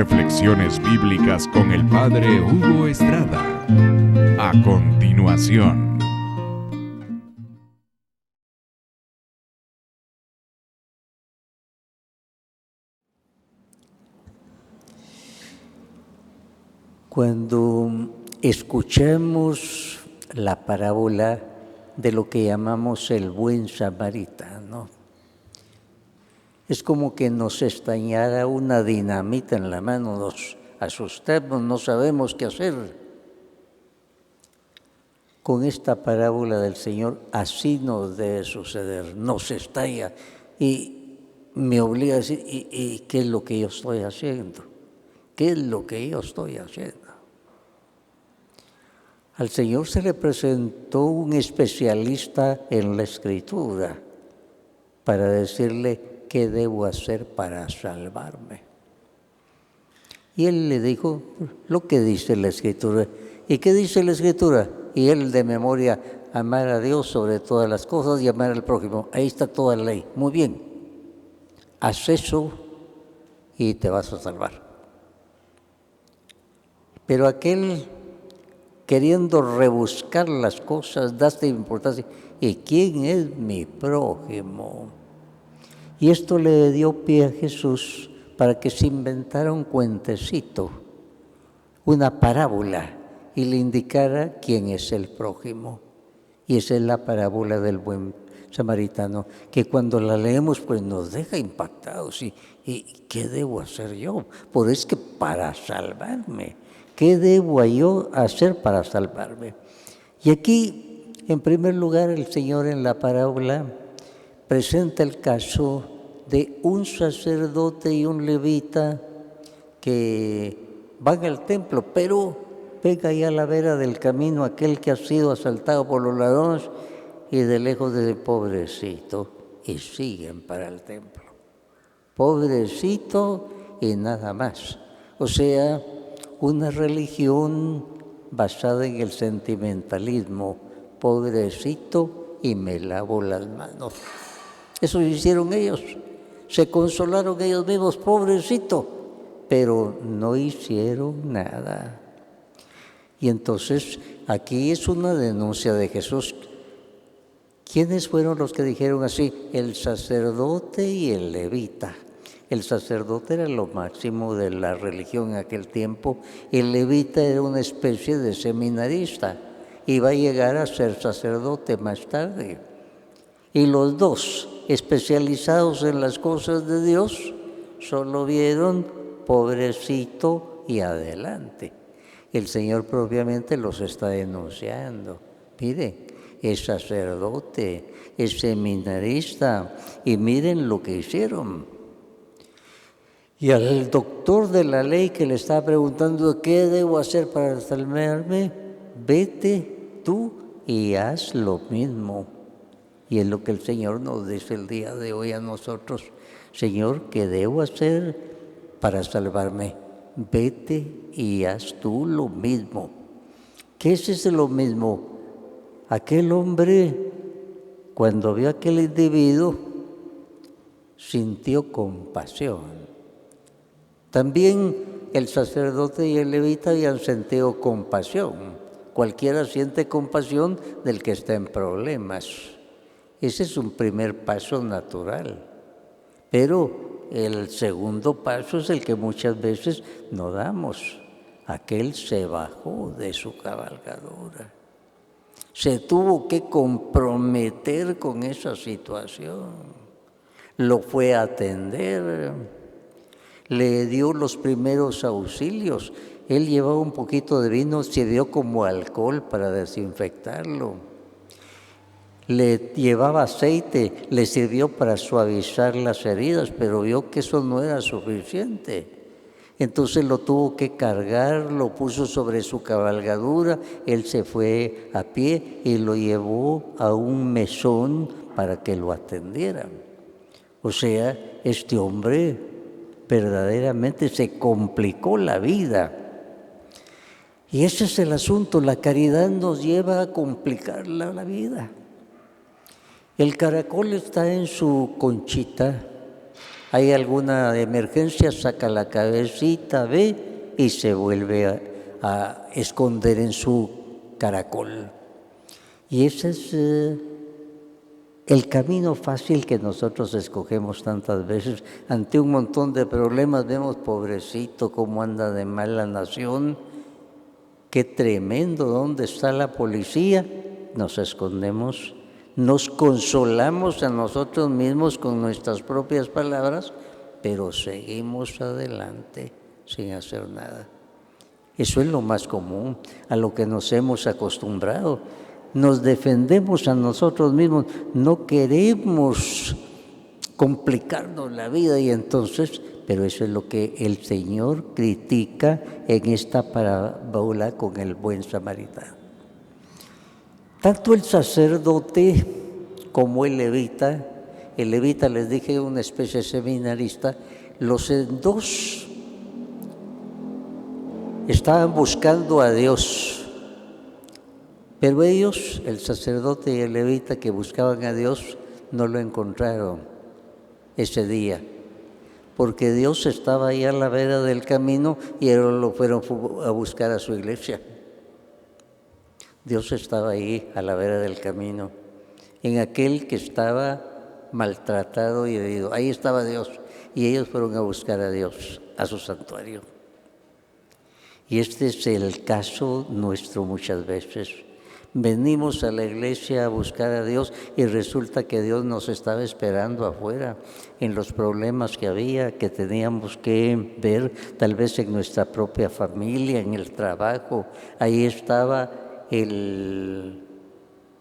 Reflexiones bíblicas con el Padre Hugo Estrada. A continuación. Cuando escuchamos la parábola de lo que llamamos el buen samaritano, es como que nos estallara una dinamita en la mano, nos asustamos, no sabemos qué hacer. Con esta parábola del Señor así nos debe suceder, nos estalla y me obliga a decir, ¿y qué es lo que yo estoy haciendo? ¿Qué es lo que yo estoy haciendo? Al Señor se le presentó un especialista en la Escritura para decirle qué debo hacer para salvarme. Y él le dijo lo que dice la Escritura. ¿Y qué dice la Escritura? Y él de memoria, amar a Dios sobre todas las cosas y amar al prójimo. Ahí está toda la ley. Muy bien. Haz eso y te vas a salvar. Pero aquel, queriendo rebuscar las cosas, daste importancia. ¿Y quién es mi prójimo? Y esto le dio pie a Jesús para que se inventara un cuentecito, una parábola, y le indicara quién es el prójimo. Y esa es la parábola del buen samaritano, que cuando la leemos pues nos deja impactados. ¿Y qué debo hacer yo? Por es que para salvarme, ¿qué debo yo hacer para salvarme? Y aquí, en primer lugar, el Señor en la parábola presenta el caso de un sacerdote y un levita que van al templo, pero pega ahí a la vera del camino aquel que ha sido asaltado por los ladrones y de lejos dice, pobrecito, y siguen para el templo. Pobrecito y nada más. O sea, una religión basada en el sentimentalismo. Pobrecito y me lavo las manos. Eso hicieron ellos. Se consolaron ellos mismos, pobrecito, pero no hicieron nada. Y entonces aquí es una denuncia de Jesús. ¿Quiénes fueron los que dijeron así? El sacerdote y el levita. El sacerdote era lo máximo de la religión en aquel tiempo. El levita era una especie de seminarista. Iba a llegar a ser sacerdote más tarde. Y los dos, especializados en las cosas de Dios, solo vieron pobrecito y adelante. El Señor propiamente los está denunciando. Mire, es sacerdote, es seminarista, y miren lo que hicieron. Y al doctor de la ley que le estaba preguntando qué debo hacer para salvarme, vete tú y haz lo mismo. Y es lo que el Señor nos dice el día de hoy a nosotros. Señor, ¿qué debo hacer para salvarme? Vete y haz tú lo mismo. ¿Qué es ese lo mismo? Aquel hombre, cuando vio a aquel individuo, sintió compasión. También el sacerdote y el levita habían sentido compasión. Cualquiera siente compasión del que está en problemas. Ese es un primer paso natural. Pero el segundo paso es el que muchas veces no damos. Aquel se bajó de su cabalgadura. Se tuvo que comprometer con esa situación. Lo fue a atender. Le dio los primeros auxilios. Él llevaba un poquito de vino, sirvió como alcohol para desinfectarlo. Le llevaba aceite, le sirvió para suavizar las heridas, pero vio que eso no era suficiente. Entonces lo tuvo que cargar, lo puso sobre su cabalgadura, él se fue a pie y lo llevó a un mesón para que lo atendieran. O sea, este hombre verdaderamente se complicó la vida. Y ese es el asunto, la caridad nos lleva a complicar la vida. El caracol está en su conchita Hay alguna emergencia, saca la cabecita, ve y se vuelve a esconder en su caracol. Y ese es el camino fácil que nosotros escogemos tantas veces. Ante un montón de problemas vemos, pobrecito, cómo anda de mal la nación, qué tremendo, ¿dónde está la policía? Nos escondemos, nos consolamos a nosotros mismos con nuestras propias palabras, pero seguimos adelante sin hacer nada. Eso es lo más común, a lo que nos hemos acostumbrado. Nos defendemos a nosotros mismos, no queremos complicarnos la vida y entonces, pero eso es lo que el Señor critica en esta parábola con el buen samaritano. Tanto el sacerdote como el levita les dije, una especie de seminarista, los dos estaban buscando a Dios. Pero ellos, el sacerdote y el levita que buscaban a Dios, no lo encontraron ese día, porque Dios estaba ahí a la vera del camino y ellos lo fueron a buscar a su iglesia. Dios estaba ahí a la vera del camino, en aquel que estaba maltratado y herido. Ahí estaba Dios y ellos fueron a buscar a Dios, a su santuario. Y este es el caso nuestro muchas veces. Venimos a la iglesia a buscar a Dios y resulta que Dios nos estaba esperando afuera, en los problemas que había, que teníamos que ver, tal vez en nuestra propia familia, en el trabajo. Ahí estaba el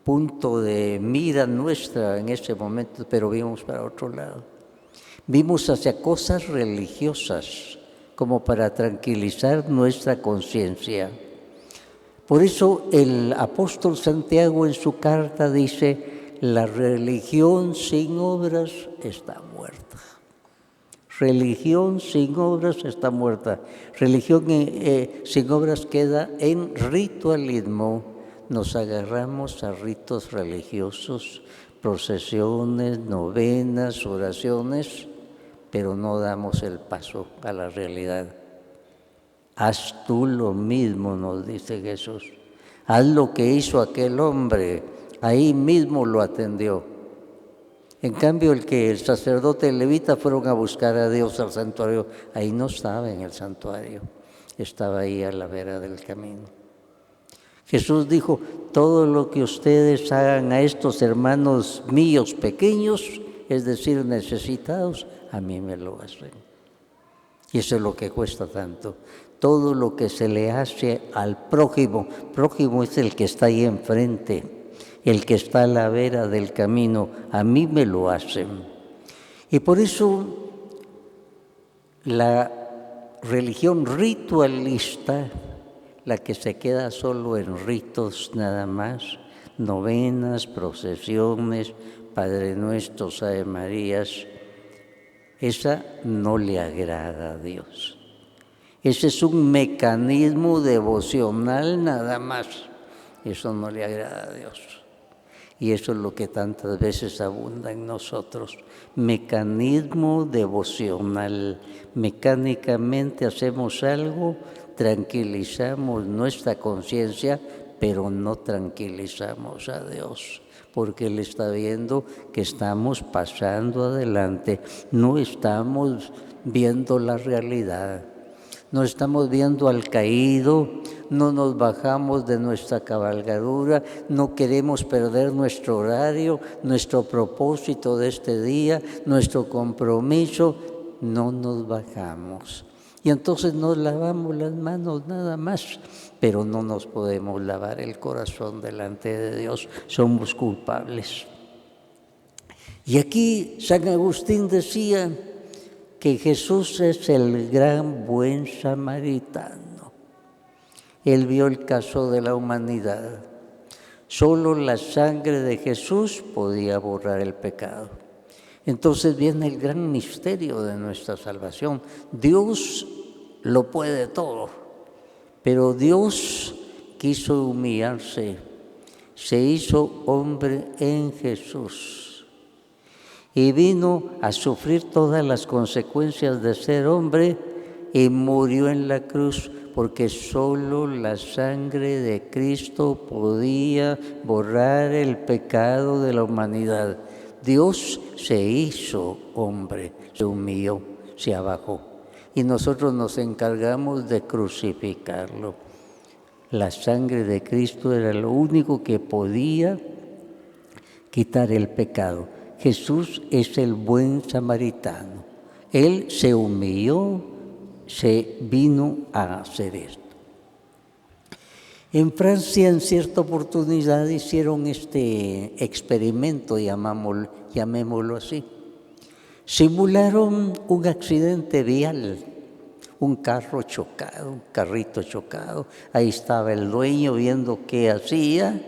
punto de mira nuestra en ese momento, pero vimos para otro lado. Vimos hacia cosas religiosas, como para tranquilizar nuestra conciencia. Por eso el apóstol Santiago en su carta dice, la religión sin obras está muerta. Religión sin obras está muerta. Religión sin obras queda en ritualismo. Nos agarramos a ritos religiosos, procesiones, novenas, oraciones, pero no damos el paso a la realidad. Haz tú lo mismo, nos dice Jesús. Haz lo que hizo aquel hombre, ahí mismo lo atendió. En cambio, el sacerdote y el levita fueron a buscar a Dios al santuario. Ahí no estaba en el santuario, estaba ahí a la vera del camino. Jesús dijo, todo lo que ustedes hagan a estos hermanos míos pequeños, es decir, necesitados, a mí me lo hacen. Y eso es lo que cuesta tanto. Todo lo que se le hace al prójimo es el que está ahí enfrente, el que está a la vera del camino, a mí me lo hacen. Y por eso la religión ritualista, la que se queda solo en ritos nada más, novenas, procesiones, Padre Nuestro, Ave Marías, esa no le agrada a Dios. Ese es un mecanismo devocional nada más. Eso no le agrada a Dios. Y eso es lo que tantas veces abunda en nosotros. Mecanismo devocional. Mecánicamente hacemos algo, tranquilizamos nuestra conciencia, pero no tranquilizamos a Dios, porque Él está viendo que estamos pasando adelante, no estamos viendo la realidad. No estamos viendo al caído, no nos bajamos de nuestra cabalgadura, no queremos perder nuestro horario, nuestro propósito de este día, nuestro compromiso, no nos bajamos. Y entonces nos lavamos las manos nada más, pero no nos podemos lavar el corazón delante de Dios, somos culpables. Y aquí San Agustín decía que Jesús es el gran buen samaritano. Él vio el caso de la humanidad. Solo la sangre de Jesús podía borrar el pecado. Entonces viene el gran misterio de nuestra salvación. Dios lo puede todo, pero Dios quiso humillarse, se hizo hombre en Jesús. y vino a sufrir todas las consecuencias de ser hombre y murió en la cruz, porque solo la sangre de Cristo podía borrar el pecado de la humanidad. Dios se hizo hombre, se humilló, se abajó, y nosotros nos encargamos de crucificarlo. La sangre de Cristo era lo único que podía quitar el pecado. Jesús es el buen samaritano. Él se humilló, se vino a hacer esto. En Francia, en cierta oportunidad, hicieron este experimento, llamémoslo así. Simularon un accidente vial, un carro chocado, un carrito chocado. Ahí estaba el dueño viendo qué hacía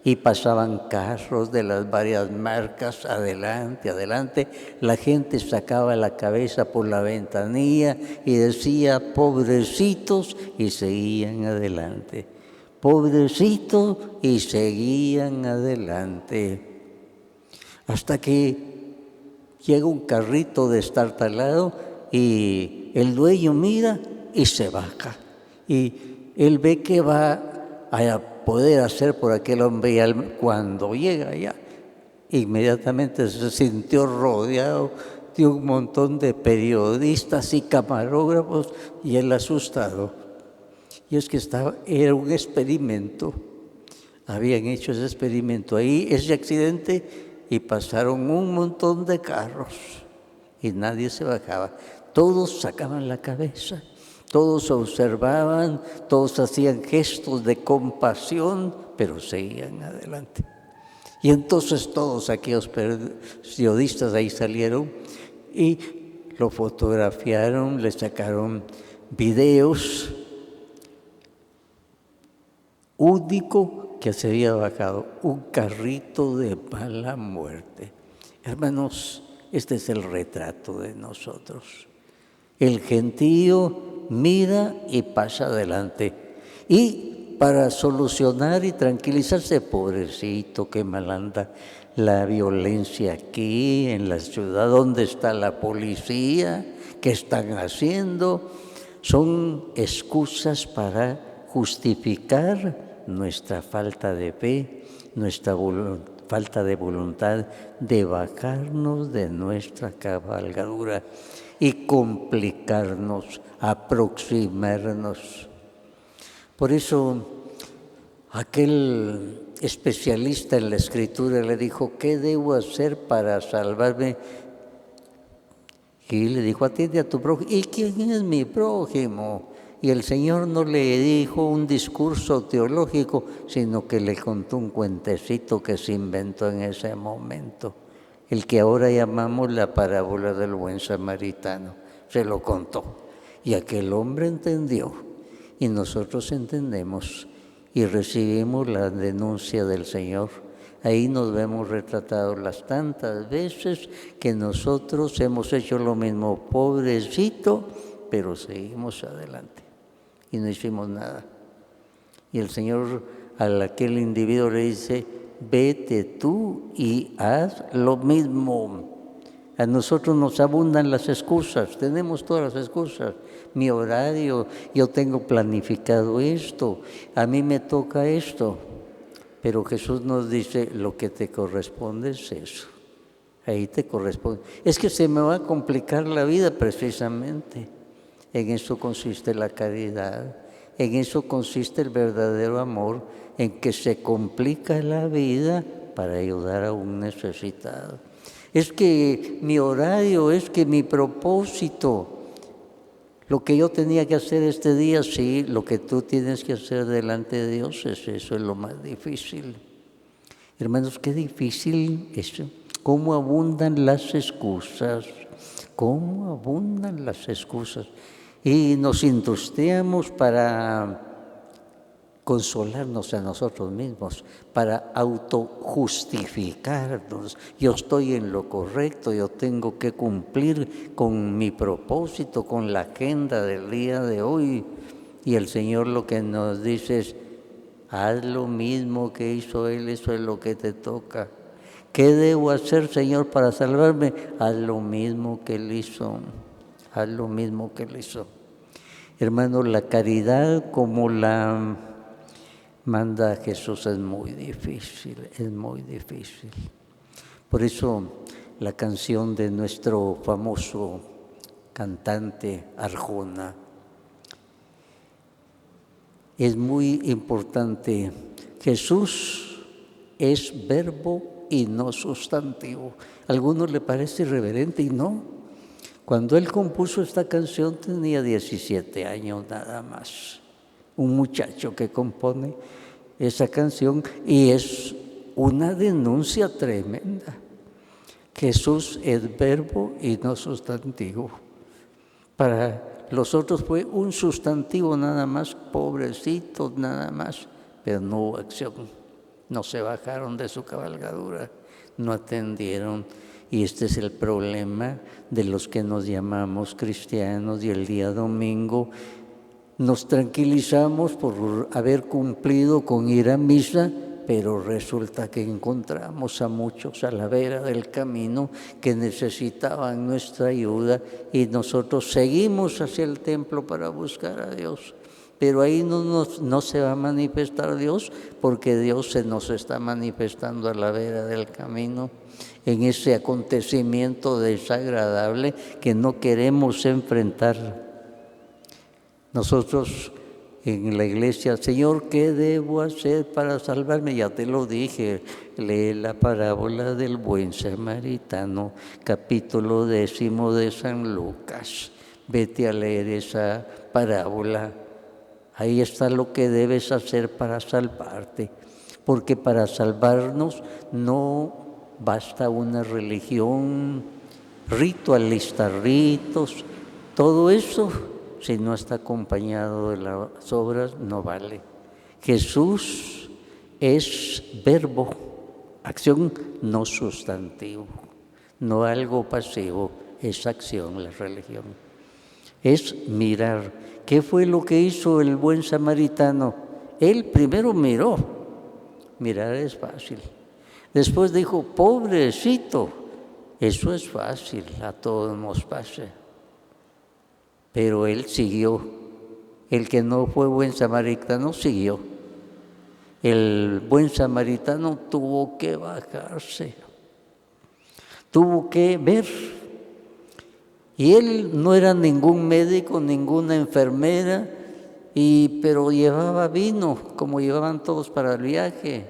y pasaban carros de las varias marcas, adelante, adelante. La gente sacaba la cabeza por la ventanilla y decía, pobrecitos, y seguían adelante. Pobrecitos, y seguían adelante. Hasta que llega un carrito destartalado y el dueño mira y se baja. Y él ve que va a poder hacer por aquel hombre, y cuando llega allá, inmediatamente se sintió rodeado de un montón de periodistas y camarógrafos, y él asustado. Y es que era un experimento, habían hecho ese experimento ahí, ese accidente, y pasaron un montón de carros y nadie se bajaba. Todos sacaban la cabeza, todos observaban, todos hacían gestos de compasión, pero seguían adelante. Y entonces todos aquellos periodistas ahí salieron y lo fotografiaron, le sacaron videos. Único que se había bajado, un carrito de mala muerte. Hermanos, este es el retrato de nosotros. El gentío mira y pasa adelante. Y para solucionar y tranquilizarse, pobrecito, qué mal anda la violencia aquí en la ciudad, ¿dónde está la policía? ¿Qué están haciendo? Son excusas para justificar nuestra falta de fe, nuestra falta de voluntad de bajarnos de nuestra cabalgadura y complicarnos, aproximarnos. Por eso aquel especialista en la Escritura le dijo, ¿qué debo hacer para salvarme? Y le dijo, atiende a tu prójimo. ¿Y quién es mi prójimo? Y el Señor no le dijo un discurso teológico, sino que le contó un cuentecito que se inventó en ese momento, el que ahora llamamos la parábola del buen samaritano. Se lo contó y aquel hombre entendió y nosotros entendemos y recibimos la denuncia del Señor. Ahí nos vemos retratados las tantas veces que nosotros hemos hecho lo mismo, pobrecito, pero seguimos adelante y no hicimos nada. Y el Señor a aquel individuo le dice, vete tú y haz lo mismo. A nosotros nos abundan las excusas, tenemos todas las excusas. Mi horario, yo tengo planificado esto, a mí me toca esto. Pero Jesús nos dice, lo que te corresponde es eso. Ahí te corresponde. Es que se me va a complicar la vida precisamente. En eso consiste la caridad, en eso consiste el verdadero amor, en que se complica la vida para ayudar a un necesitado. Es que mi horario, es que mi propósito, lo que yo tenía que hacer este día, sí, lo que tú tienes que hacer delante de Dios, eso es lo más difícil. Hermanos, qué difícil eso. Cómo abundan las excusas, cómo abundan las excusas. Y nos industriamos para consolarnos a nosotros mismos, para autojustificarnos. Yo estoy en lo correcto, yo tengo que cumplir con mi propósito, con la agenda del día de hoy. Y el Señor lo que nos dice es, haz lo mismo que hizo Él, eso es lo que te toca. ¿Qué debo hacer, Señor, para salvarme? Haz lo mismo que Él hizo. Haz lo mismo que Él hizo. Hermano, la caridad como la manda Jesús es muy difícil, es muy difícil. Por eso la canción de nuestro famoso cantante Arjona es muy importante. Jesús es verbo y no sustantivo. A algunos le parece irreverente y no. Cuando él compuso esta canción tenía 17 años nada más. Un muchacho que compone esa canción y es una denuncia tremenda. Jesús es verbo y no sustantivo. Para los otros fue un sustantivo nada más, pobrecitos nada más, pero no hubo acción. No se bajaron de su cabalgadura, no atendieron. Y este es el problema de los que nos llamamos cristianos y el día domingo nos tranquilizamos por haber cumplido con ir a misa, pero resulta que encontramos a muchos a la vera del camino que necesitaban nuestra ayuda y nosotros seguimos hacia el templo para buscar a Dios. Pero ahí no se va a manifestar Dios porque Dios se nos está manifestando a la vera del camino en ese acontecimiento desagradable que no queremos enfrentar. Nosotros en la iglesia, Señor, ¿qué debo hacer para salvarme? Ya te lo dije, lee la parábola del buen samaritano, capítulo 10 de San Lucas. Vete a leer esa parábola. Ahí está lo que debes hacer para salvarte, porque para salvarnos no basta una religión ritualista, ritos, todo eso. Si no está acompañado de las obras, no vale. Jesús es verbo, acción, no sustantivo, no algo pasivo, es acción la religión. Es mirar. ¿Qué fue lo que hizo el buen samaritano? Él primero miró. Mirar es fácil. Después dijo, pobrecito, eso es fácil, a todos nos pasa. Pero él siguió. El que no fue buen samaritano siguió. El buen samaritano tuvo que bajarse, tuvo que ver. Y él no era ningún médico, ninguna enfermera, pero llevaba vino, como llevaban todos para el viaje.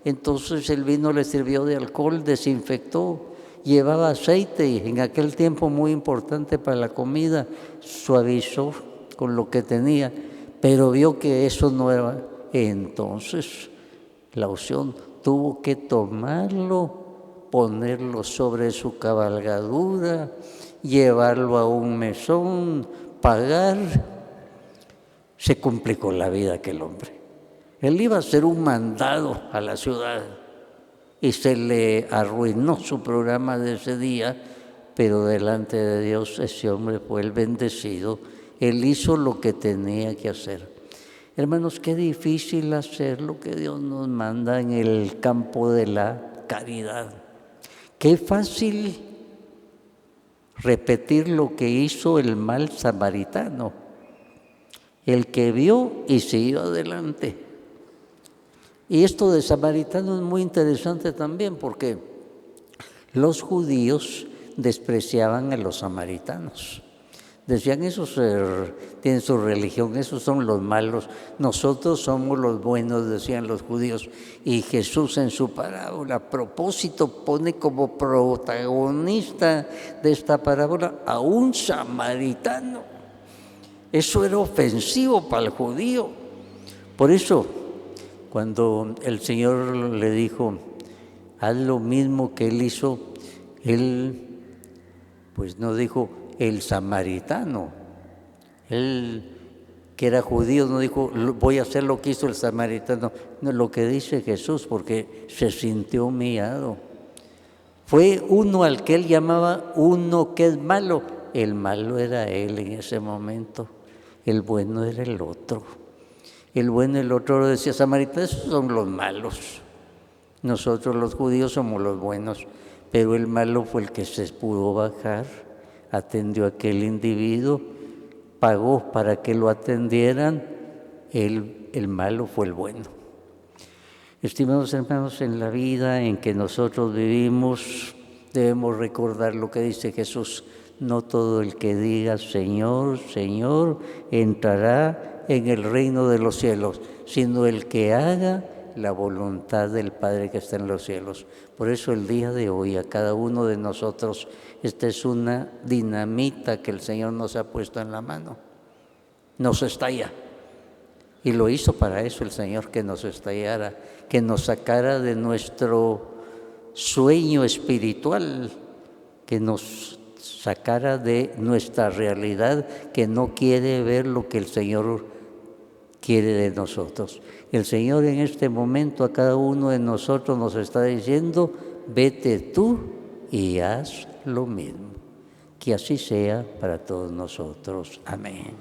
Entonces el vino le sirvió de alcohol, desinfectó. Llevaba aceite, y en aquel tiempo muy importante para la comida, suavizó con lo que tenía, pero vio que eso no era. Entonces la opción tuvo que tomarlo, ponerlo sobre su cabalgadura, llevarlo a un mesón, pagar. Se complicó la vida aquel hombre. Él iba a hacer un mandado a la ciudad y se le arruinó su programa de ese día, pero delante de Dios ese hombre fue el bendecido. Él hizo lo que tenía que hacer. Hermanos, qué difícil hacer lo que Dios nos manda en el campo de la caridad. Qué fácil repetir lo que hizo el mal samaritano, el que vio y siguió adelante. Y esto de samaritano es muy interesante también porque los judíos despreciaban a los samaritanos. Decían, esos tienen su religión, esos son los malos, nosotros somos los buenos, decían los judíos. Y Jesús en su parábola, a propósito, pone como protagonista de esta parábola a un samaritano. Eso era ofensivo para el judío. Por eso, cuando el Señor le dijo, haz lo mismo que Él hizo, Él pues no dijo el samaritano. Él, que era judío, no dijo, voy a hacer lo que hizo el samaritano. No, lo que dice Jesús, porque se sintió humillado. Fue uno al que Él llamaba uno que es malo. El malo era Él en ese momento. El bueno era el otro. El bueno y el otro decía, samaritanos, esos son los malos. Nosotros los judíos somos los buenos, pero el malo fue el que se pudo bajar, atendió a aquel individuo, pagó para que lo atendieran, el malo fue el bueno. Estimados hermanos, en la vida en que nosotros vivimos, debemos recordar lo que dice Jesús: no todo el que diga Señor, Señor, entrará en el reino de los cielos, sino el que haga la voluntad del Padre que está en los cielos. Por eso el día de hoy a cada uno de nosotros, esta es una dinamita que el Señor nos ha puesto en la mano. Nos estalla. Y lo hizo para eso el Señor, que nos estallara, que nos sacara de nuestro sueño espiritual, que nos sacara de nuestra realidad, que no quiere ver lo que el Señor quiere de nosotros. El Señor en este momento a cada uno de nosotros nos está diciendo: vete tú y haz lo mismo. Que así sea para todos nosotros. Amén.